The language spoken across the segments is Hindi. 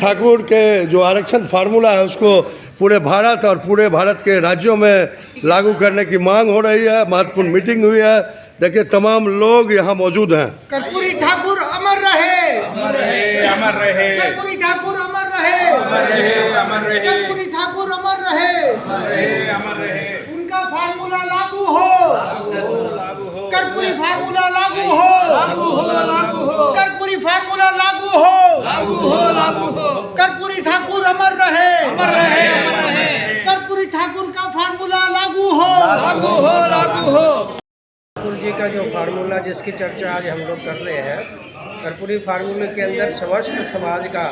ठाकुर के जो आरक्षण फार्मूला है उसको पूरे भारत और पूरे भारत के राज्यों में लागू करने की मांग हो रही है। महत्वपूर्ण मीटिंग हुई है। देखिए तमाम लोग यहाँ मौजूद हैं। कर्पूरी ठाकुर अमर रहे, अमर रहे, अमर रहे, कर्पूरी ठाकुर अमर रहे, अमर रहे, अमर रहे, कर्पूरी ठाकुर अमर रहे, अमर रहे, अमर रहे। उनका फार्मूला लागू हो, लागू हो, कर्पूरी फार्मूला लागू हो, लागू हो, लागू हो, कर्पूरी फार्मूला लागू हो, लागू हो, लागू हो। कर्पूरी ठाकुर अमर रहे, अमर रहे, अमर रहे, कर्पूरी ठाकुर का फार्मूला लागू हो, लागू हो, लागू हो। ठाकुर जी का जो फार्मूला जिसकी चर्चा आज हम लोग कर रहे हैं, कर्पूरी फार्मूले के अंदर समस्त समाज का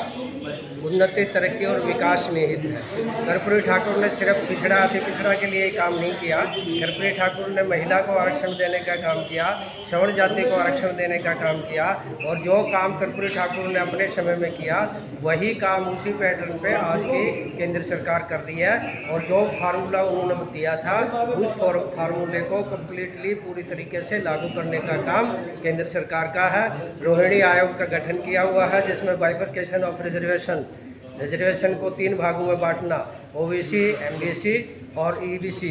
उन्नति, तरक्की और विकास निहित है। कर्पूरी ठाकुर ने सिर्फ पिछड़ा अति पिछड़ा के लिए काम नहीं किया। कर्पूरी ठाकुर ने महिला को आरक्षण देने का काम किया, सवर्ण जाति को आरक्षण देने का काम किया, और जो काम कर्पूरी ठाकुर ने अपने समय में किया वही काम उसी पैटर्न पे आज की केंद्र सरकार कर रही है। और जो फार्मूला उन्होंने दिया था उस फार्मूले को कम्प्लीटली पूरी तरीके से लागू करने का काम केंद्र सरकार का है। रोहिणी आयोग का गठन किया हुआ है जिसमें बाइफरकेशन ऑफ रिजर्वेशन को 3 भागों में बांटना, ओबीसी, एमबीसी और ईबीसी,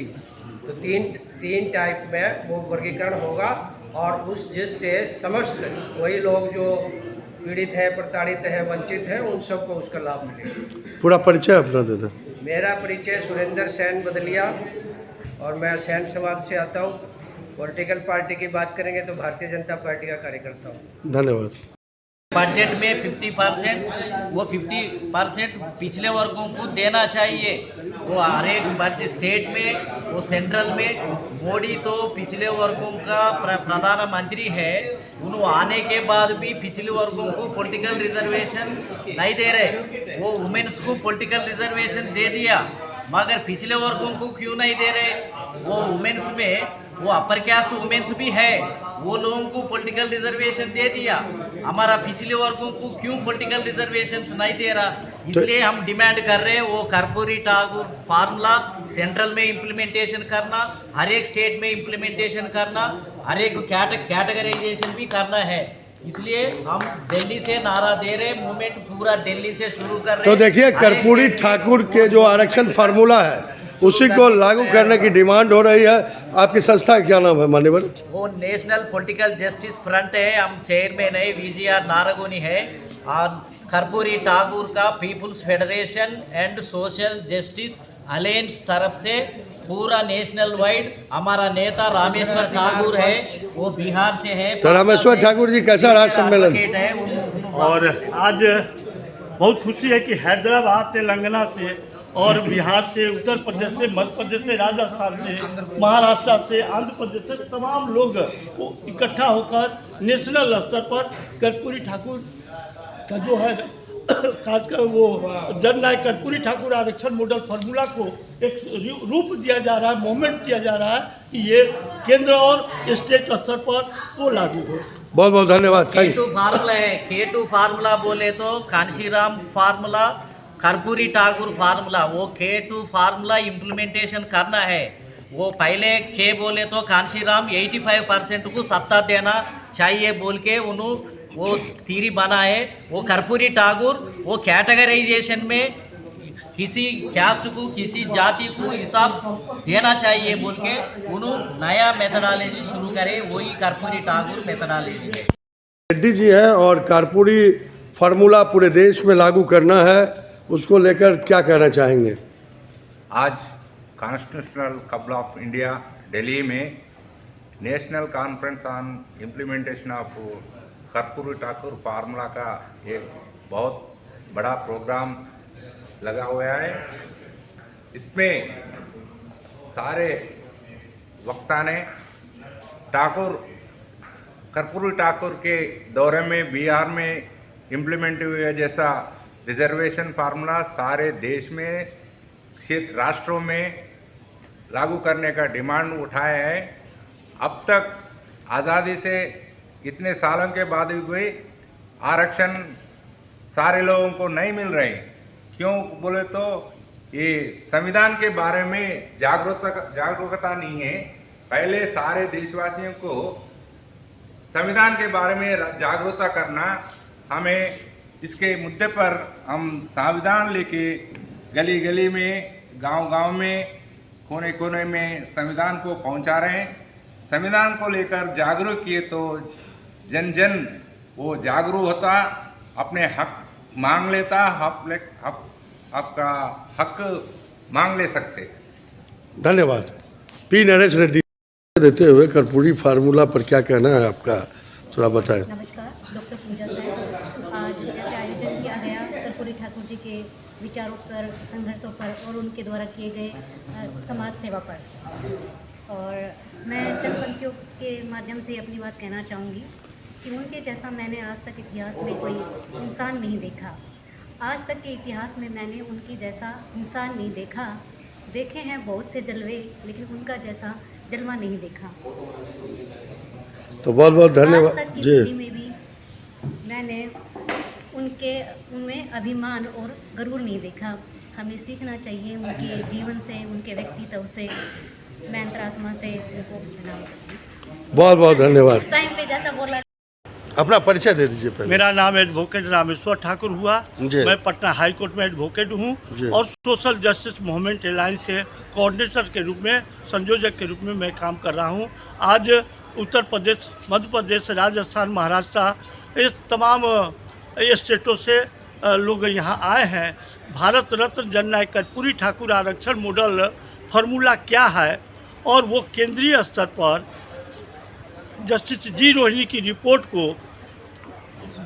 तो तीन टाइप में वो वर्गीकरण होगा। और उस जिससे समस्त वही लोग जो पीड़ित हैं, प्रताड़ित हैं, वंचित हैं, उन सबको उसका लाभ मिलेगा। पूरा परिचय अपना दे दें। मेरा परिचय सुरेंद्र सेन बदलिया और मैं सेन समाज से आता हूँ। पॉलिटिकल पार्टी की बात करेंगे तो भारतीय जनता पार्टी का कार्यकर्ता हूँ। धन्यवाद। बजट में 50% वो 50% पिछले वर्गों को देना चाहिए। वो हर एक बजट स्टेट में, वो सेंट्रल में, मोदी तो पिछले वर्गों का प्रधानमंत्री है। उन्होंने आने के बाद भी पिछले वर्गों को पॉलिटिकल रिजर्वेशन नहीं दे रहे। वो वुमेन्स को पॉलिटिकल रिजर्वेशन दे दिया, मगर पिछले वर्गों को क्यों नहीं दे रहे? वो वुमेन्स में वो अपर कास्ट वुमेन्स भी है, वो लोगों को पॉलिटिकल रिजर्वेशन दे दिया। हमारा पिछले वर्गों को क्यों पॉलिटिकल रिजर्वेशन नहीं दे रहा? इसलिए हम डिमांड कर रहे हैं वो कर्पूरी ठाकुर फार्मूला सेंट्रल में इम्प्लीमेंटेशन करना, हर एक स्टेट में इम्प्लीमेंटेशन करना, हर एक कैटेगराइजेशन भी करना है। इसलिए हम दिल्ली से नारा दे रहे, मूवमेंट पूरा दिल्ली से शुरू कर रहे हैं। तो देखिए कर्पूरी ठाकुर के जो आरक्षण फार्मूला है उसी को लागू करने की डिमांड हो रही है। आपकी संस्था क्या नाम है मान्यवर? वो नेशनल पॉलिटिकल जस्टिस फ्रंट है, हम चेयरमैन है, VGR नारागोनी है। और कर्पूरी ठाकुर का People's Federation and Social Justice Alliance तरफ से पूरा नेशनल वाइड हमारा नेता रामेश्वर ठाकुर है, वो बिहार से है। तो रामेश्वर ठाकुर जी कैसा रहा सम्मेलन? और आज बहुत खुशी है कि हैदराबाद, तेलंगाना से और बिहार से, उत्तर प्रदेश से, मध्य प्रदेश से, राजस्थान से, महाराष्ट्र से, आंध्र प्रदेश से तमाम लोग इकट्ठा होकर नेशनल स्तर पर कर्पूरी ठाकुर का जो है खासकर वो जननायक कर्पूरी ठाकुर आरक्षण मॉडल फार्मूला को एक रूप दिया जा रहा है, मूवमेंट किया जा रहा है कि ये केंद्र और स्टेट स्तर पर वो लागू हो। बहुत बहुत धन्यवाद। Thank you. K2 फार्मूला है, K2 फार्मूला बोले तो कांशीराम फार्मूला, कर्पूरी ठाकुर फार्मूला, वो K2 फार्मूला इम्प्लीमेंटेशन करना है। वो पहले K बोले तो कांशीराम 85% को सत्ता देना चाहिए बोल के उन्होंने वो थीरी बना है। वो कर्पूरी ठाकुर वो कैटेगराइजेशन में किसी कास्ट को, किसी जाति को हिसाब देना चाहिए बोल के उन्होंने नया मेथोडोलॉजी शुरू करे, वही कर्पूरी ठाकुर मेथोडोलॉजी है। रेड्डी जी है और कर्पूरी फार्मूला पूरे देश में लागू करना है, उसको लेकर क्या कहना चाहेंगे? आज कॉन्स्टिट्यूशनल कपल ऑफ इंडिया दिल्ली में national conference on implementation of Karpoori Thakur formula का एक बहुत बड़ा प्रोग्राम लगा हुआ है। इसमें सारे वक्ता ने कर्पूरी ठाकुर के दौरे में बिहार में इम्प्लीमेंट हुए जैसा रिजर्वेशन फार्मूला सारे देश में, राष्ट्रों में लागू करने का डिमांड उठाया है। अब तक आज़ादी से इतने सालों के बाद भी आरक्षण सारे लोगों को नहीं मिल रहे। क्यों बोले तो ये संविधान के बारे में जागरूकता नहीं है। पहले सारे देशवासियों को संविधान के बारे में जागरूकता करना, हमें इसके मुद्दे पर हम संविधान लेके गली गली में, गांव गांव में, कोने कोने में संविधान को पहुंचा रहे हैं। संविधान को लेकर जागरूक किए तो जन जन वो जागरूक होता, अपने हक मांग लेता, आपका हक मांग ले सकते। धन्यवाद। पी नरेश रेड्डी देते हुए कर्पूरी फार्मूला पर क्या कहना है आपका, थोड़ा बताएं। नमस्कार, डॉक्टर पूजा साहब। आज जैसे आयोजन किया गया कर्पूरी ठाकुर जी के विचारों पर, संघर्षों पर और उनके द्वारा किए गए समाज सेवा पर, और मैं जनपंथियों के माध्यम से अपनी बात कहना चाहूँगी कि उनके जैसा मैंने आज तक इतिहास में कोई इंसान नहीं देखा। आज तक के इतिहास में मैंने उनकी जैसा इंसान नहीं देखा। देखे हैं बहुत से जलवे, लेकिन उनका जैसा जलवा नहीं देखा। तो बहुत बहुत आज धन्यवाद तक की जी। पीढ़ी में भी मैंने उनमें अभिमान और गरूर नहीं देखा। हमें सीखना चाहिए उनके जीवन से, उनके व्यक्तित्व से। मैं अंतरात्मा से उनको प्रणाम करती हूँ। बहुत बहुत धन्यवाद। इस टाइम पे जैसा बोला, अपना परिचय दे दीजिए पहले। मेरा नाम एडवोकेट रामेश्वर ठाकुर हुआ। जी। मैं पटना हाई कोर्ट में एडवोकेट जी। हूँ और सोशल जस्टिस मूवमेंट अलायंस के कोऑर्डिनेटर के रूप में, संयोजक के रूप में मैं काम कर रहा हूँ। आज उत्तर प्रदेश, मध्य प्रदेश, राजस्थान, महाराष्ट्र, इस तमाम स्टेटों से लोग यहाँ आए हैं। भारत रत्न जननायक कर्पूरी ठाकुर आरक्षण मॉडल फार्मूला क्या है और वो केंद्रीय स्तर पर जस्टिस जी रोहिणी की रिपोर्ट को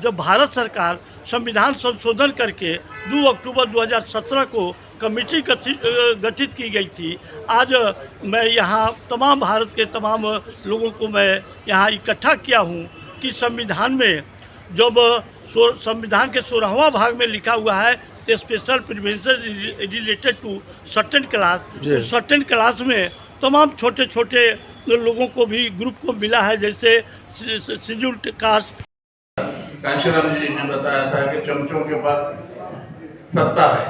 जब भारत सरकार संविधान संशोधन करके 2 अक्टूबर 2017 को कमेटी गठित की गई थी। आज मैं यहाँ तमाम भारत के तमाम लोगों को मैं यहाँ इकट्ठा किया हूँ कि संविधान में जब संविधान के 16वां भाग में लिखा हुआ है special prevention related to certain class, उस सर्टेन क्लास में तमाम छोटे छोटे लोगों को भी, ग्रुप को मिला है, जैसे शेड्यूल्ड कास्ट। कांशीराम जी ने बताया था कि चमचों के पास सत्ता है,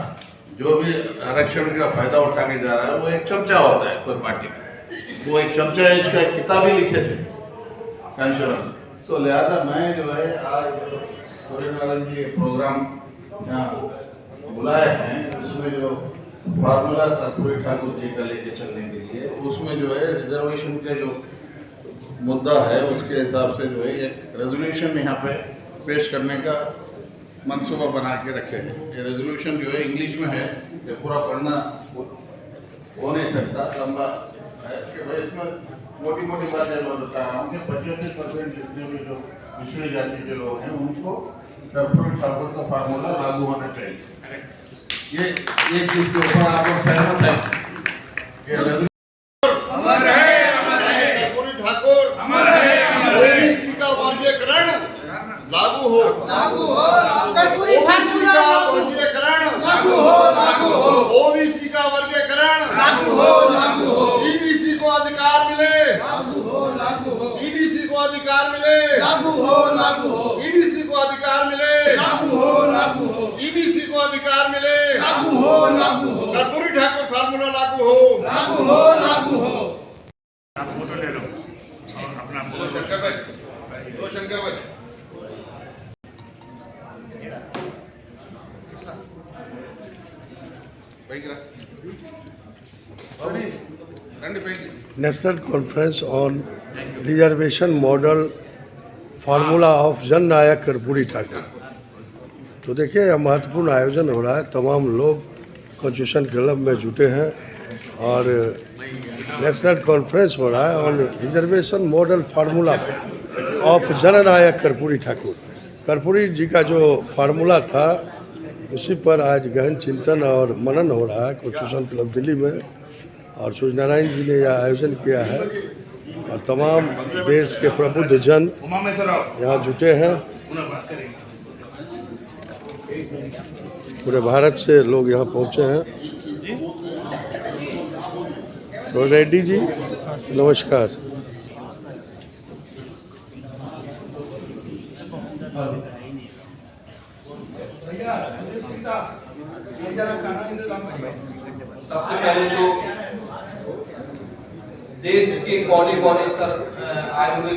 जो भी आरक्षण का फायदा उठा के जा रहा है वो एक चमचा होता है कोई पार्टी का, वो एक चमचा है। इसका किताब ही लिखे थे कांशीराम। तो लिहाजा मैं जो है आज सूर्यनारायण जी प्रोग्राम यहाँ बुलाए हैं, उसमें जो फार्मूला कर्पूरी ठाकुर जी का लेके चलने के लिए, उसमें जो है रिजर्वेशन का जो मुद्दा है उसके हिसाब से जो है एक रेजोल्यूशन यहाँ पे पेश करने का मंसूबा बना के रखे हैं। ये रेजोल्यूशन जो है इंग्लिश में है, ये पूरा पढ़ना हो नहीं सकता, लंबा है कि भाई इसमें मोटी मोटी बातें मैं बता रहा हूँ कि 85% जितने भी जो पिछड़ी जाति के लोग हैं उनको कर्पूरी ठाकुर का फार्मूला लागू होना चाहिए। ये चीज के ऊपर आप लोग सहमत हैं? अमर है कर्पूरी ठाकुर, अमर है ओबीसी का वर्गीकरण लागू हो, लागू हो। कर्पूरी फार्मूला वर्गीकरण लागू हो। ओबीसी का वर्गीकरण लागू हो। ईबीसी को अधिकार मिले, लागू हो। ईबीसी को अधिकार मिले, लागू हो। ईबीसी को अधिकार मिले, लागू हो। ईबीसी को अधिकार मिले, लागू हो। कर्पूरी ठाकुर फार्मूला लागू हो। आप फोटो ले लो और अपना शंकर भाई national conference on reservation model formula of Jan Nayak Karpoori Thakur. तो देखिए यह महत्वपूर्ण आयोजन हो रहा है, तमाम लोग कॉन्स्टिट्यूशन क्लब में जुटे हैं और नेशनल कॉन्फ्रेंस हो रहा है on reservation model formula of जननायक कर्पूरी ठाकुर। कर्पूरी जी का जो फार्मूला था उसी पर आज गहन चिंतन और मनन हो रहा है कॉन्स्टिट्यूशन क्लब दिल्ली में, और सूर्यनारायण जी ने यह आयोजन किया है और तमाम देश के प्रबुद्ध जन यहाँ जुटे हैं। पूरे भारत से लोग यहाँ पहुँचे हैं। तो रेड्डी जी नमस्कार। सबसे पहले तो देश के कोने कोने सर आए हुए